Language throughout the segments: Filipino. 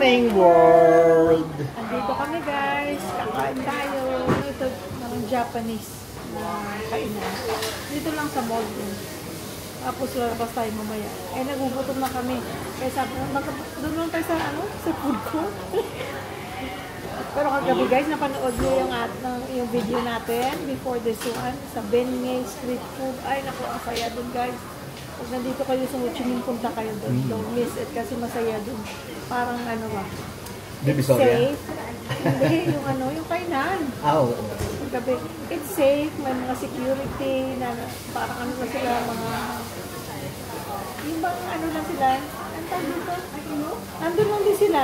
morning, world! Andito kami guys, kakain tayo. Ito ng Japanese na kainan. Dito lang sa mall din. Tapos lalabas tayo mamaya. Eh nagugutom na kami. Kaya sabi na, doon lang tayo sa, sa food court. Pero kagabi guys, napanood niyo yung video natin before this one sa Benyay Street Food. Ay naku, ang saya doon guys. Pag nandito kayo sa Ho Chi Minh, punta kayo doon. Don't miss it kasi masaya doon. Parang ba? It's safe. Hindi, yung kainan. Oh. Gabi. It's safe, may mga security na parang na sila, mga yung bang lang sila, ang tawag dito? Nandun lang din sila.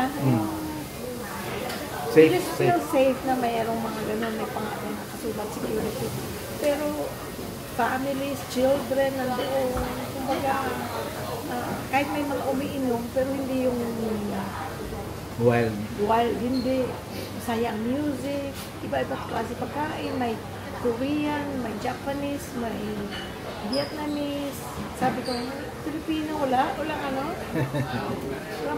Safe, you just feel safe na mayroong mga ganun, may nakasulat security. Pero families, children, nandoon, kumbaga, kahit may mga umiinom, pero hindi yung wild, hindi. Masaya ang music, iba-iba klase pagkain, may Korean, may Japanese, may Vietnamese. Sabi ko, Filipino, walang walang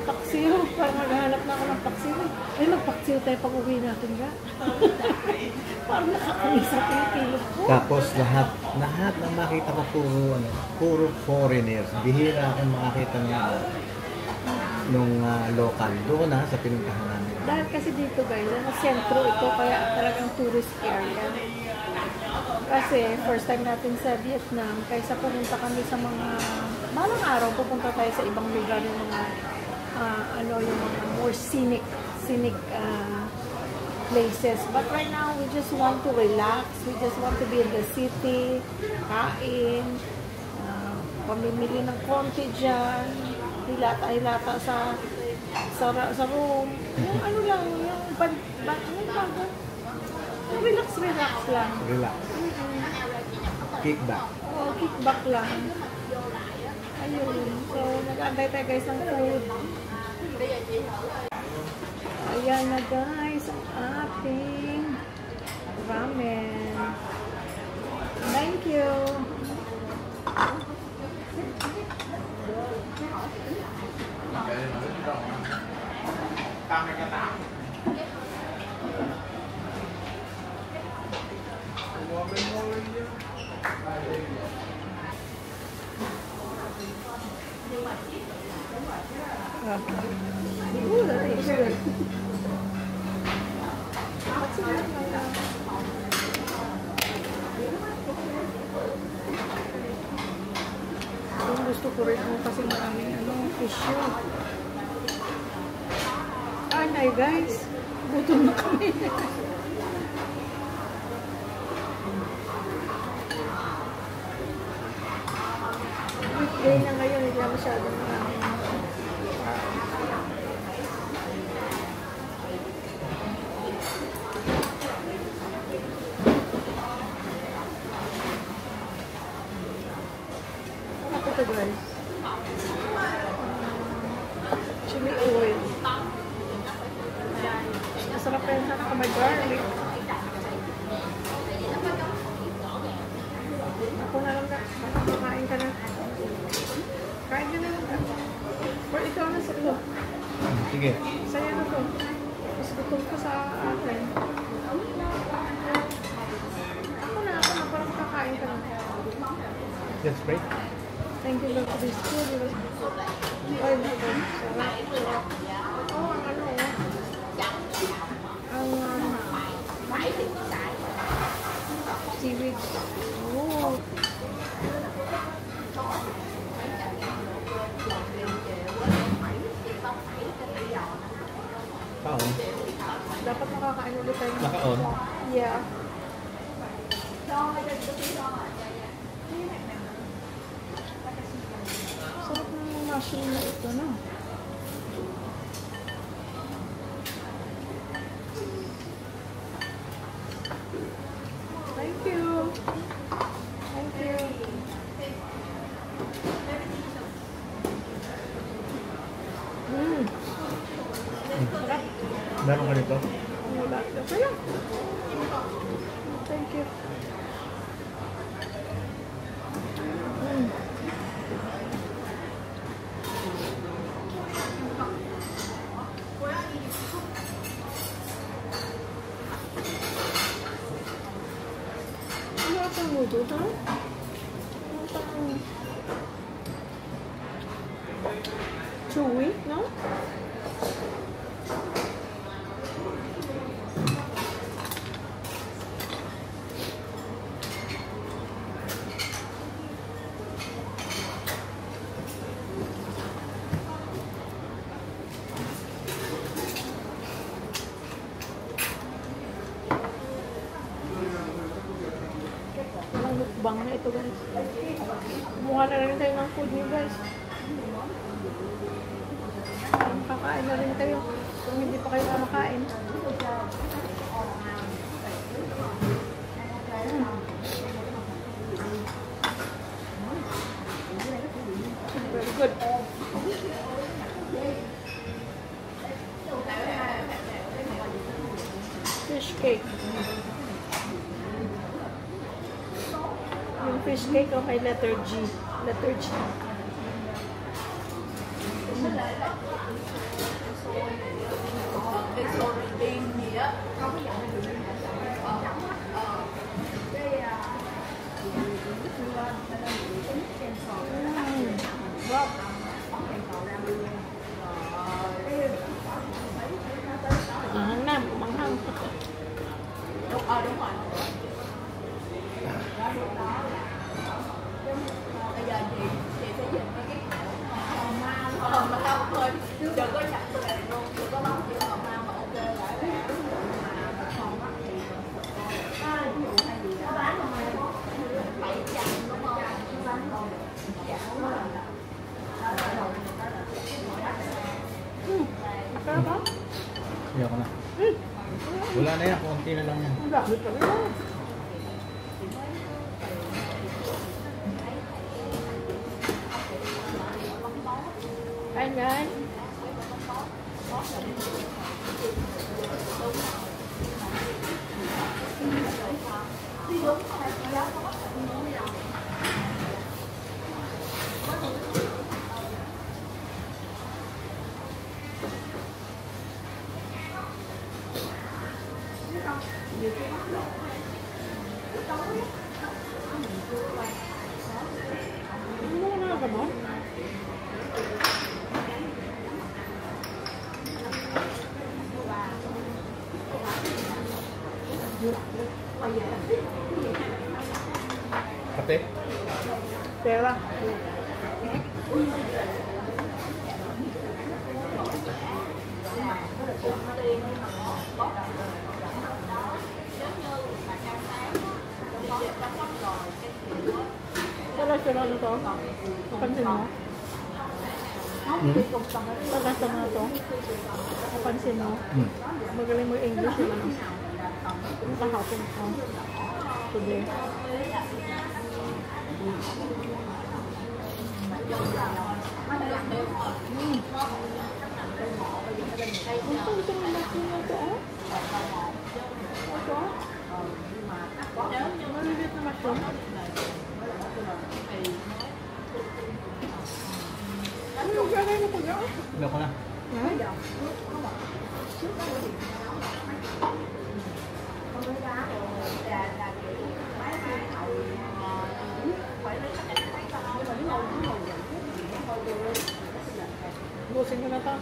paksiw. Parang maghahanap na ako ng paksiw. Ay, magpaksiw tayo pag uwi natin ka. Parang nakakawin sa Pilipino. Tapos lahat ng makita ko puro foreigners. Bihira akong makakita nung local. Doon na sa pinuntahan namin. Dahil kasi dito guys, sentro ito, kaya talagang tourist area. Kasi first time natin sa Vietnam, kaysa pumunta kami sa mga malang araw, pupunta tayo sa ibang lugar, yung mga yung mga more scenic places. But right now, we just want to relax. We just want to be in the city, kain, pamimili ng konti dyan, hilata sa room. Yung lang, yung relax lang. Relax. Kickback. Oo, kickback lang. Ayun. So, nag-aantay tayo guys ng food. Ayan na guys, ang ating ramen. Thank you. Gusto ko rin kasi maraming tissue. Anay guys, gutom na kami. Weekday na ngayon, hindi na masyadong maraming. Ito guys, chili oil. Masarap yan sana kung may garlic. Ako na lang kain ka na. Kain ka na lang ka. Or ikaw na sa ito. Sige. Saya na to. Mas gutom ka sa atin. Ako na parang kakain ka na. That's great. Thank you Lord for this food. Ay, sarap. Oh, seaweed. Oh. Kaon. Dapat makakain ulit tayo. Nakaon? Yeah. Sarap ng mushroom na ito, no? Thank you. Thank you. Sarap. Meron ka nito? Wala. Okay lang. Thank you. Ito? Chewy, no? Walang mukbang na ito, guys. Kumuha na rin tayo ng food niyo, guys. Kakain na rin kayo kung hindi pa kayo kumakain. Very good. Fish cake. Yung fish cake o kay letter G. Letter G. Wow. Manghang na, manghang. Masarap ba? Ayoko na. Wala na yan, konti na lang yan. Ang dami pa rin. Kain, guys. Ano na nga mo? Kape? Pera. Sarap na to. Napansin mo? Pagkasa mo na to. Napansin mo? Magaling mo English yun. Nakahapon ko. Today. Ito na natin na ito, oh. Ito. Maliliit na mushroom. Ano yung gagawin mo po niya? Ayoko na. Busin ko na ito.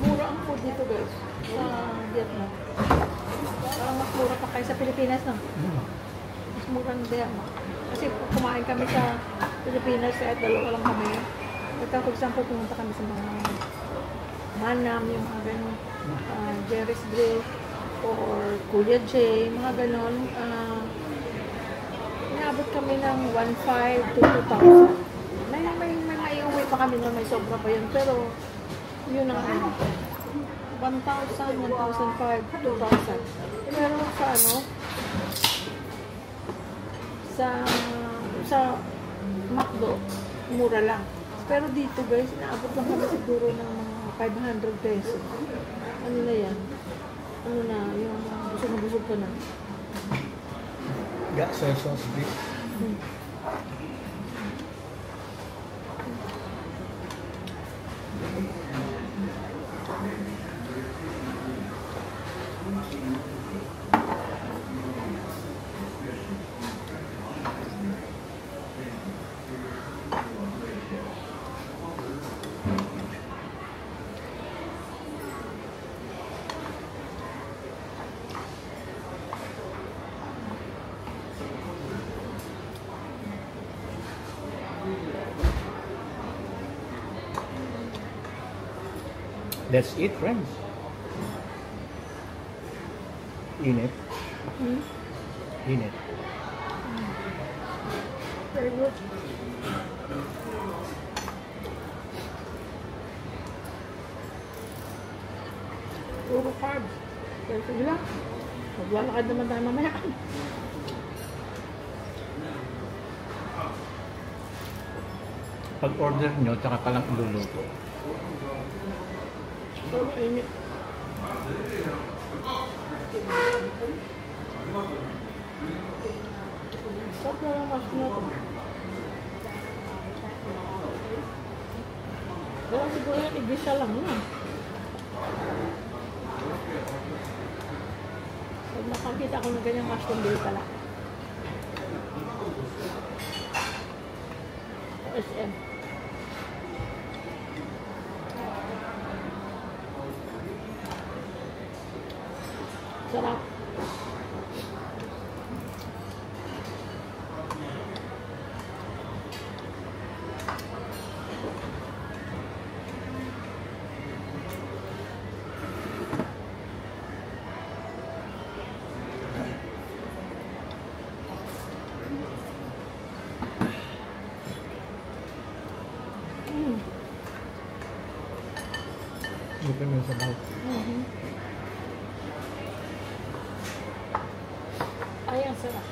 Mura ang food dito, guys. Sa Vietnam. Parang mas mura pa kayo sa Pilipinas, no? Mas mura ng Vietnam. Kasi kumain kami sa Pilipinas, kahit dalawa lang kami. Ito, for example, pumunta kami sa mga Manam, yung mga ganun, Jerry's Grill, or Kuya J, mga ganun. Inabot kami ng 1,500 to 2,000. May uwi pa kami na may sobra pa yun, pero yun ang 1,000, 1,500, 2,000. Pero sa sa McDo, mura lang. Pero dito guys, inaabot lang kami siguro ng mga 500 pesos. Ano na yan? Ano na, yung busog na busog ka na. Soy sauce beef. Let's eat, friends. Init. Hmm? Init. Very good. Puro carbs. Pero sige lang. Maglalakad naman tayo mamaya. Pag order nyo, tsaka ka lang iluluto. Pero init. Sarap na lang kasi na ito. Pero siguro yung igisa lang na. Pag nakakita ko ng ganyang mushroom, bili pala. SM. Sarap. Ito mo sa bawah. Ay, ang sarap.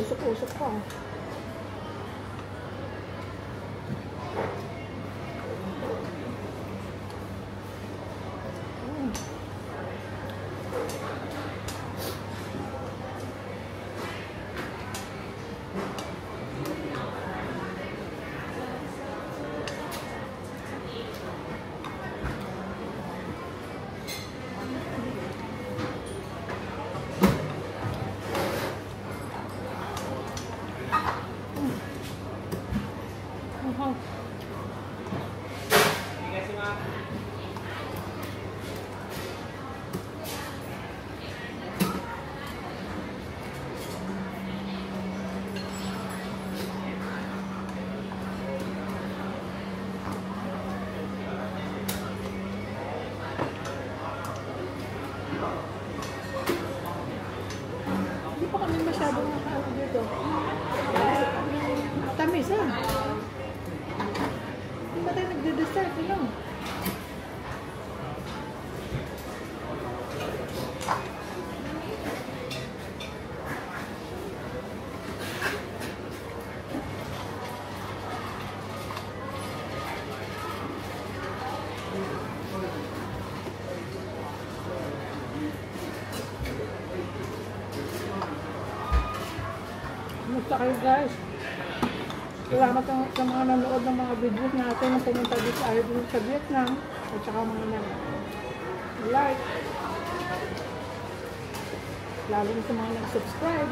Usok-usok pa. Hindi pa kami masyadong nakakaano dito. Tamis, ha? Hindi ba tayo nagde-dessert, ano? Kumusta kayo, guys? Salamat sa mga nanood ng mga videos natin na pumunta dito sa Vietnam at saka mga like, lalo na sa mga nag-subscribe.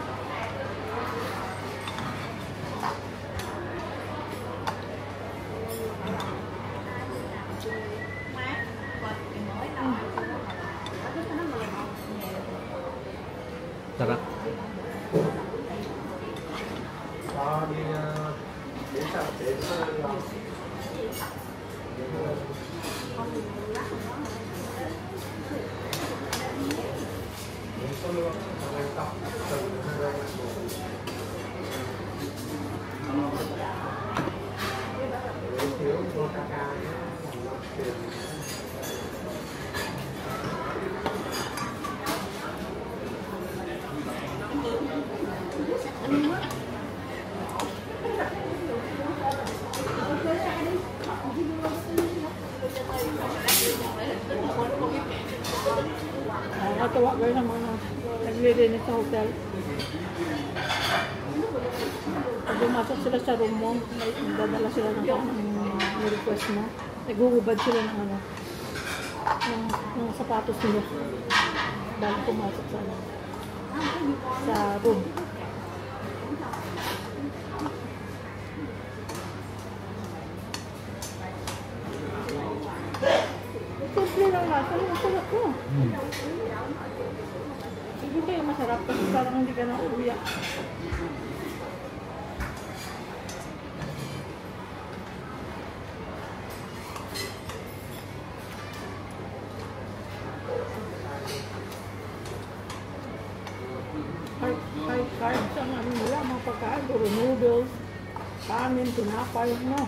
Sarap. Nakakatawa kayo ng mga naglilinis sa hotel. Pag pumasok sila sa room mo, magdadala sila ng request mo. Nagugubad sila ng ng sapatos nila bago pumasok sa room. Hmm. Hindi kayo masarap kasi parang hindi ka na uwiyak. High carbs ang ano nila, mga pagkain, puro noodles, kanin, tinapay, no?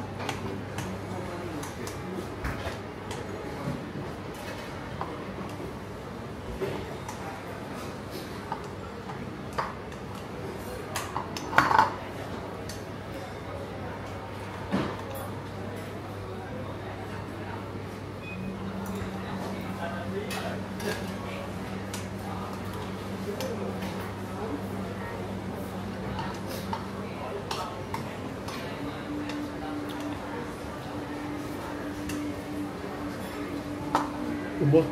Ubos.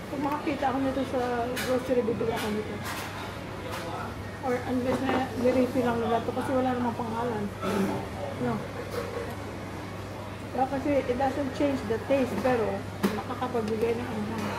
Kung makakita ako nito sa grocery, bibili ako nito. Or unless na nirefill lang nila ito kasi wala namang pangalan. No. Kaya kasi it doesn't change the taste pero makakapagbigay ng anghang.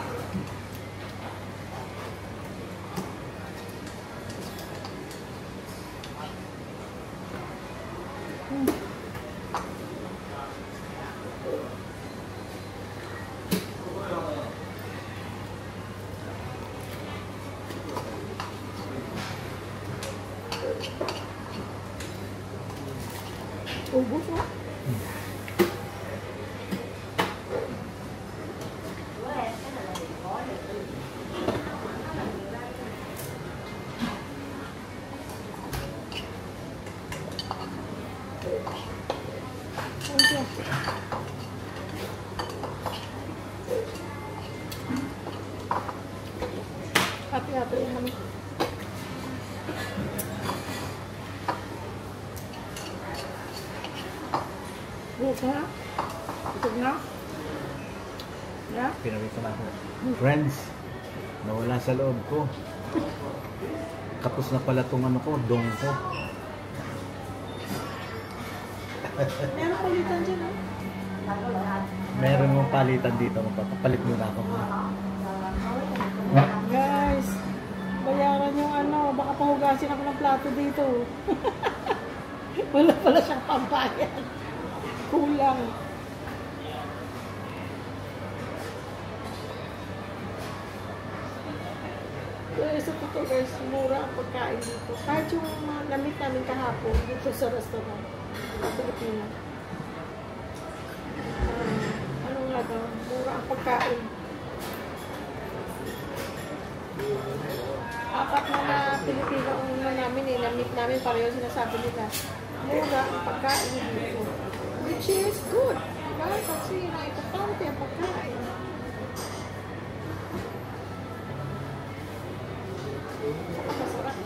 Ubus mo? Thank you. Hati-hati yung kami. Busog na? Busog na? Yeah? Pinawisan ako. Friends, nawala sa loob ko. Kapos na pala itong ano ko, dong ko. Meron palitan dyan, ha? Meron mong palitan dito, magpapalit muna ako. Guys, bayaran yung ano, baka pahugasin ako ng plato dito. Wala pala siyang pambayad. Kulang. Sa totoo guys, mura ang pagkain dito. Kahit yung namit namin kahapon dito sa restaurant. Sa Pilipinas. Ano nga daw, mura ang pagkain. Apat na Pilipino ang namin eh, namit namin pareho sinasabi nila. Mura ang pagkain dito. Which is good. Diba? Kasi importante ang pagkain. Masarap.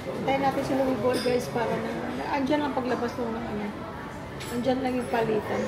Hintayin natin si Louie Ball guys para na andyan ang paglabas ng ano. Andyan lang yung palitan.